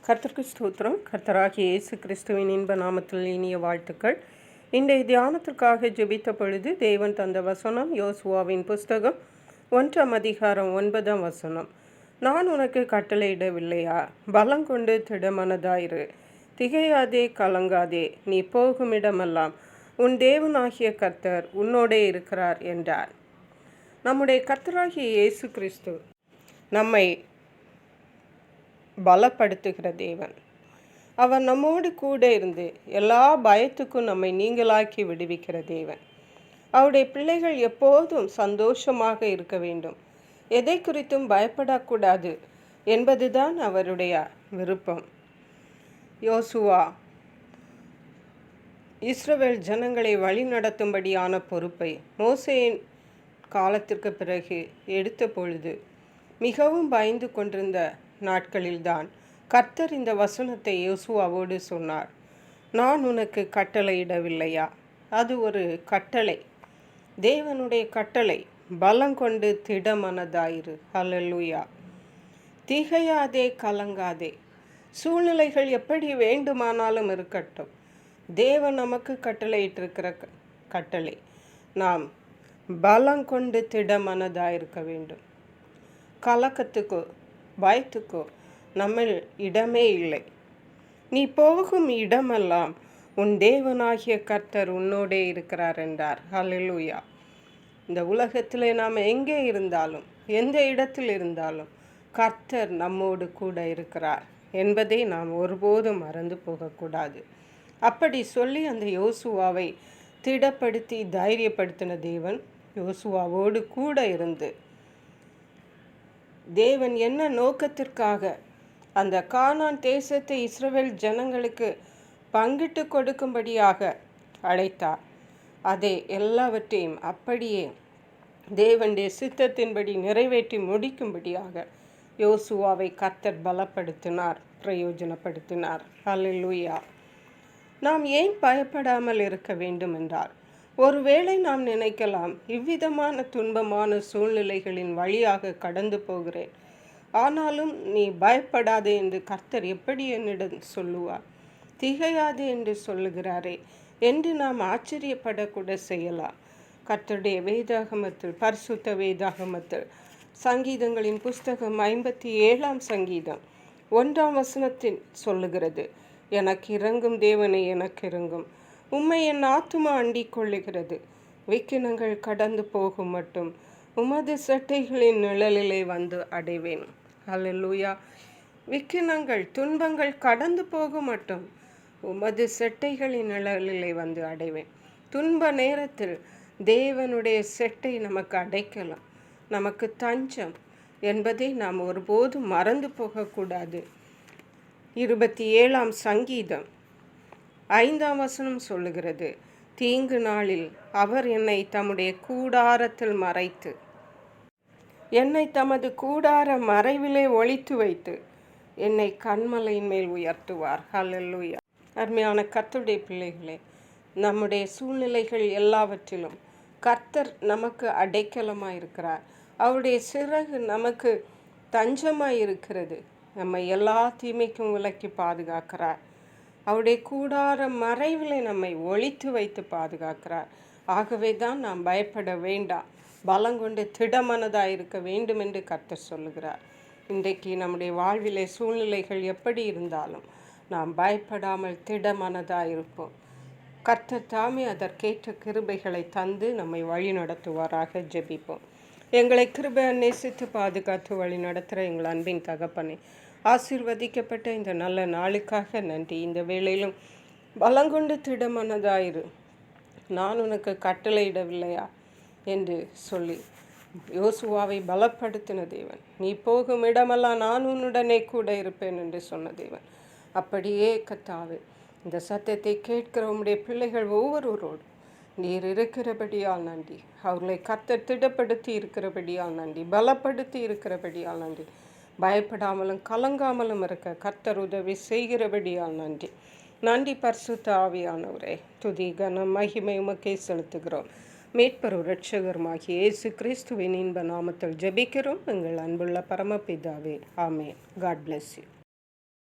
கர்த்தருக்கு ஸ்தோத்திரம். கர்த்தராகிய இயேசு கிறிஸ்துவின் இன்ப நாமத்தில் இனிய வாழ்த்துக்கள். இன்றைய தியானத்திற்காக ஜெபித்த பொழுது தேவன் தந்த வசனம் யோசுவாவின் புஸ்தகம் 1ஆம் அதிகாரம் 9ஆம் வசனம். நான் உனக்கு கட்டளையிடவில்லையா? பலங்கொண்டு திடமனதாயிரு, திகையாதே, கலங்காதே, நீ போகுமிடமெல்லாம் உன் தேவனாகிய கர்த்தர் உன்னோடே இருக்கிறார் என்றார். நம்முடைய கர்த்தராகிய இயேசு கிறிஸ்து நம்மை பலப்படுத்துகிற தேவன். அவர் நம்மோடு கூட இருந்து எல்லா பயத்துக்கும் நம்மை நீங்களாக்கி விடுவிக்கிற தேவன். அவருடைய பிள்ளைகள் எப்போதும் சந்தோஷமாக இருக்க வேண்டும், எதை குறித்தும் பயப்படக்கூடாது என்பதுதான் அவருடைய விருப்பம். யோசுவா இஸ்ரவேல் ஜனங்களை வழி நடத்தும்படியான பொறுப்பை மோசேயின் காலத்திற்கு பிறகு எடுத்த பொழுது மிகவும் பயந்து கொண்டிருந்த நாட்களில்தான் கர்த்தர் இந்த வசனத்தை யோசுவாவோடு சொன்னார். நான் உனக்கு கட்டளையிடவில்லையா? அது ஒரு கட்டளை, தேவனுடைய கட்டளை. பலங்கொண்டு திடமனதாயிரு. ஹல்லேலூயா. திகையாதே, கலங்காதே. சூழ்நிலைகள் எப்படி வேண்டுமானாலும் இருக்கட்டும், தேவன் நமக்கு கட்டளையிட்டிருக்கிற கட்டளை நாம் பலங்கொண்டு திடமனதாயிருக்க வேண்டும். கலக்கத்துக்கோ பயத்துக்கோ நம்ம இடமே இல்லை. நீ போகும் இடமெல்லாம் உன் தேவனாகிய கர்த்தர் உன்னோடே இருக்கிறார் என்றார். ஹல்லேலூயா. இந்த உலகத்தில் நாம் எங்கே இருந்தாலும் எந்த இடத்தில் இருந்தாலும் கர்த்தர் நம்மோடு கூட இருக்கிறார் என்பதை நாம் ஒருபோதும் மறந்து போகக்கூடாது. அப்படி சொல்லி அந்த யோசுவாவை திடப்படுத்தி தைரியப்படுத்தின தேவன் யோசுவாவோடு கூட இருந்து தேவன் என்ன நோக்கத்திற்காக அந்த கானான் தேசத்தை இஸ்ரவேல் ஜனங்களுக்கு பங்கிட்டு கொடுக்கும்படியாக அழைத்தார், அதை எல்லாவற்றையும் அப்படியே தேவனுடைய சித்தத்தின்படி நிறைவேற்றி முடிக்கும்படியாக யோசுவாவை கர்த்தர் பலப்படுத்தினார், பிரயோஜனப்படுத்தினார். ஹல்லேலூயா. நாம் ஏன் பயப்படாமல் இருக்க வேண்டும் என்றால், ஒருவேளை நாம் நினைக்கலாம், இவ்விதமான துன்பமான சூழ்நிலைகளின் வழியாக கடந்து போகிறேன், ஆனாலும் நீ பயப்படாதே என்று கர்த்தர் எப்படி என்னிடம் சொல்லுவார், திகையாதே என்று சொல்லுகிறாரே என்று நாம் ஆச்சரியப்படக்கூட செய்யலாம். கர்த்தருடைய வேதாகமத்தில், பரிசுத்த வேதாகமத்தில் சங்கீதங்களின் புஸ்தகம் 57ஆம் சங்கீதம் 1ஆம் வசனத்தில் சொல்லுகிறது, எனக்கு இறங்கும் தேவனை, எனக்கு இறங்கும், உம்மை என் ஆத்துமா அண்டிக் கொள்ளுகிறது, விக்கினங்கள் கடந்து போகும் மட்டும் உமது செட்டைகளின் நிழலிலே வந்து அடைவேன். ஹல்லேலூயா. விக்கினங்கள் துன்பங்கள் கடந்து போகும் மட்டும் உமது செட்டைகளின் நிழலிலே வந்து அடைவேன். துன்ப நேரத்தில் தேவனுடைய செட்டை நமக்கு அடைக்கலாம், நமக்கு தஞ்சம் என்பதை நாம் ஒருபோதும் மறந்து போகக்கூடாது. 27ஆம் சங்கீதம் 5ஆம் வசனம் சொல்லுகிறது, தீங்கு நாளில் அவர் என்னை தம்முடைய கூடாரத்தில் மறைத்து, என்னை தமது கூடார மறைவிலே ஒளித்து வைத்து என்னை கன்மலையின் மேல் உயர்த்துவார். ஹல்லேலூயா. அருமையான கர்த்தருடைய பிள்ளைகளே, நம்முடைய சூழ்நிலைகள் எல்லாவற்றிலும் கர்த்தர் நமக்கு அடைக்கலமாக இருக்கிறார். அவருடைய சிறகு நமக்கு தஞ்சமாக இருக்கிறது. நம்மை எல்லா தீமைக்கும் விலக்கி பாதுகாக்கிறார். அவருடைய கூடார மறைவிலே நம்மை ஒளித்து வைத்து பாதுகாக்கிறார். ஆகவே தான் நாம் பயப்பட வேண்டாம், பலங்கொண்டு திடமனதாக இருக்க வேண்டும் என்று கர்த்தர் சொல்லுகிறார். இன்றைக்கு நம்முடைய வாழ்விலே சூழ்நிலைகள் எப்படி இருந்தாலும் நாம் பயப்படாமல் திடமனதாக இருப்போம். கர்த்தர் தாமே அதற்கேற்ற கிருபைகளை தந்து நம்மை வழி நடத்துவாராக. ஜெபிப்போம். எங்களை கிருபை நேசித்து பாதுகாத்து வழி நடத்துகிற எங்கள் அன்பின் தகப்பனே, ஆசீர்வதிக்கப்பட்ட இந்த நல்ல நாளுக்காக நன்றி. இந்த வேளையிலும் பலங்கொண்டு திடமனதாயிரு, நான் உனக்கு கட்டளையிடவில்லையா என்று சொல்லி யோசுவாவை பலப்படுத்தின தேவன். நீ போகும் இடமெல்லாம் நான் உன்னுடனே கூட இருப்பேன் என்று சொன்ன தேவன். அப்படியே கர்த்தாவே, இந்த சத்தத்தை கேட்கிற உம்முடைய பிள்ளைகள் ஒவ்வொருவரோடு நீர் இருக்கிறபடியால் நன்றி. அவர்களை கர்த்தர் திடப்படுத்தி இருக்கிறபடியால் நன்றி, பலப்படுத்தி இருக்கிறபடியால் நன்றி. பயப்படாமலும் கலங்காமலும் இருக்க கர்த்தர் உதவி செய்கிறபடியால் நன்றி. நன்றி பரிசுத்த ஆவியானவரே. துதி கனம் மகிமை உமக்கே செலுத்துகிறோம். மீட்பரும் இரட்சகருமாகிய இயேசு கிறிஸ்துவின் இன்ப நாமத்தில் ஜெபிக்கிறோம் எங்கள் அன்புள்ள பரமபிதாவே. ஆமென். God bless you.